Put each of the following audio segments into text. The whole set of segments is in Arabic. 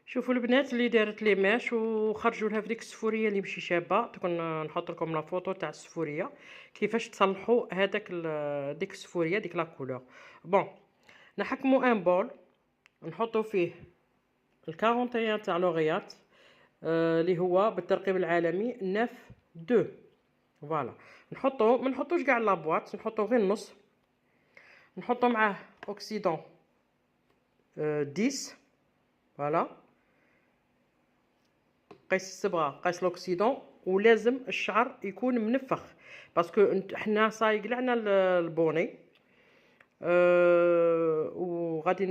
شوفوا البنات اللي دارت لي ماش وخرجوا لها في ديك السفوريه اللي ماشي شابه. تكون نحط لكم لا فوطو تاع السفوريه كيفاش تصلحوا هذاك ديك السفوريه ديك لا كولور. بون، نحكموا ان بول، نحطوا فيه ال 41 تاع لوغيات اللي هو بالترقيم العالمي 9 2. فوالا، نحطو ما نحطوش كاع لابواط، نحطو غير النص. نحطو معاه اوكسيدون 10. فوالا، قيس الصبغه قيس الاكسيدون، ولازم الشعر يكون منفخ باسكو حنا صايقلعنا البوني وغادي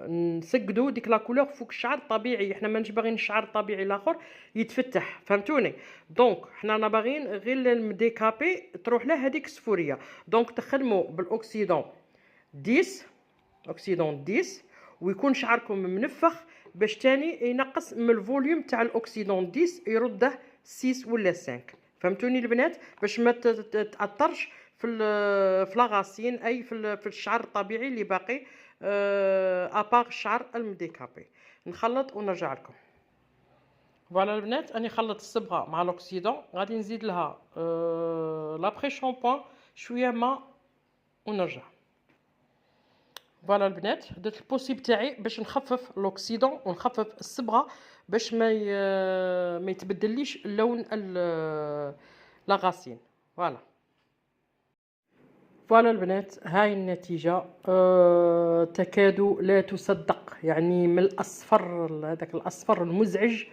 نسقدو ديك لا كولور فوق الشعر الطبيعي. حنا ماناش باغيين الشعر الطبيعي الاخر يتفتح، فهمتوني؟ دونك حنا باغيين غير المديكابي تروح له هذيك السفوريه. دونك تخدموا بالاكسيدون 10، اوكسيدون 10، ويكون شعركم منفخ باش تاني ينقص من الفوليوم تاع الاكسيدون 10 يرده 6 ولا 5. فهمتوني البنات؟ باش ما تاثرش في لاغاسين، اي في الشعر الطبيعي اللي باقي ابار الشعر المديكابي. نخلط ونرجع لكم. فوالا البنات، اني خلطت الصبغه مع الاكسيدون، غادي نزيد لها لابري شامبوان شويه ماء ونرجع. فوالا البنات، درت البوسيب تاعي باش نخفف الاكسيدون ونخفف الصبغه باش ما يتبدليش اللون لاغاسين. فوالا فوالا البنات، هاي النتيجه تكاد لا تصدق. يعني من الاصفر، هذاك الاصفر المزعج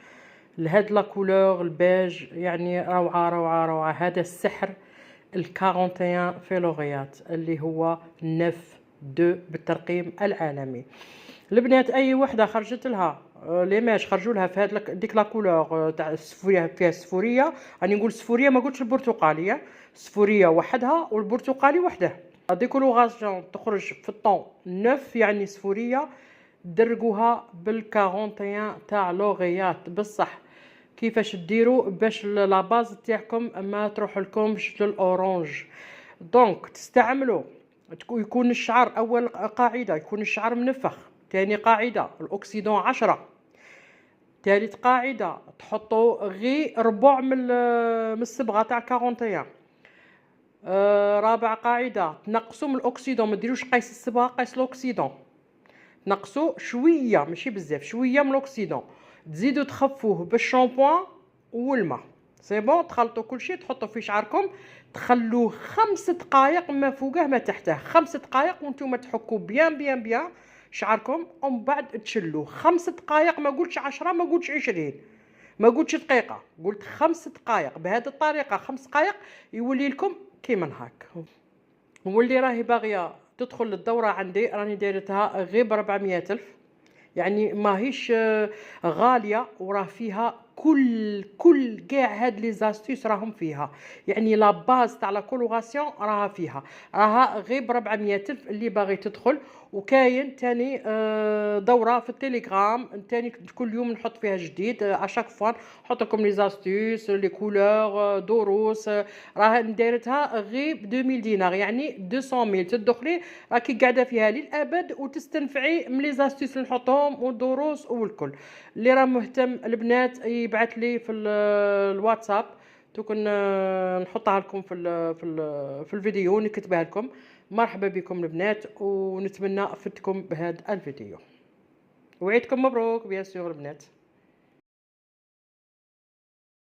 لهاد لا كولور البيج، يعني روعه روعه روعه. هذا السحر ال 41 في لوغيات اللي هو 9 2 بالترقيم العالمي. البنات اي وحده خرجت لها لي ماش خرجوا لها في هاد ديك لا كولور تاع السفوريه، فيها السفوريه، راني نقول السفوريه ما قلتش البرتقاليه، السفوريه وحدها والبرتقالي وحده. ديكولوغاسيون تخرج في الطون 9 يعني سفوريه، درقوها بال 41 تاع لوغيات بصح. كيفاش ديروا باش لا باز تاعكم ما تروح لكمش للاورانج؟ دونك تستعملوا يكون الشعر اول قاعده يكون الشعر منفخ. ثاني قاعده الاكسيدون 10. ثالث قاعده تحطوا غير ربع من الصبغه تاع 41. رابع قاعده تنقصوا من الاكسيدون، ما ديروش قيس الصبغه قيس الاكسيدون، نقصوا شويه ماشي بزاف، شويه من الاكسيدون. تزيدوا تخفوه بالشامبوان والماء. سي بون، تخلطوا كل شيء تحطوا في شعركم، تخلوه 5 دقائق ما فوقه ما تحته. 5 دقائق وانتم تحكوا بيان بيان بيان شعركم، ومن بعد تشلوه 5 دقائق. ما قلتش 10، ما قلتش 20، ما قلتش دقيقه، قلت 5 دقائق. بهذه الطريقه 5 دقائق يولي لكم كيما هاك. واللي راهي باغيه تدخل للدوره عندي راني دايرتها غير ب 400 الف، يعني ماهيش غاليه، وراه فيها كل كاع هاد لي زاستيس راهم فيها. يعني لا باز تاع لا كولوراسيون راها فيها، راها غير ب 400 الف اللي باغي تدخل. وكاين تاني دوره في التليجرام تاني كل يوم نحط فيها جديد، اشاك فوا نحط لكم لي زاستيس لي كولور دروس. راه دايرتها غير ب 2000 دينار، يعني 200,000 تدخلي راكي قاعده فيها للابد وتستنفعي من لي زاستيس اللي نحطهم والدروس والكل. اللي راه مهتم البنات يبعث لي في الواتساب، تكون نحطها لكم في الفيديو ونكتبها لكم. مرحبا بكم البنات، ونتمنى افدتكم بهذا الفيديو، وعيدكم مبروك بيان سور البنات.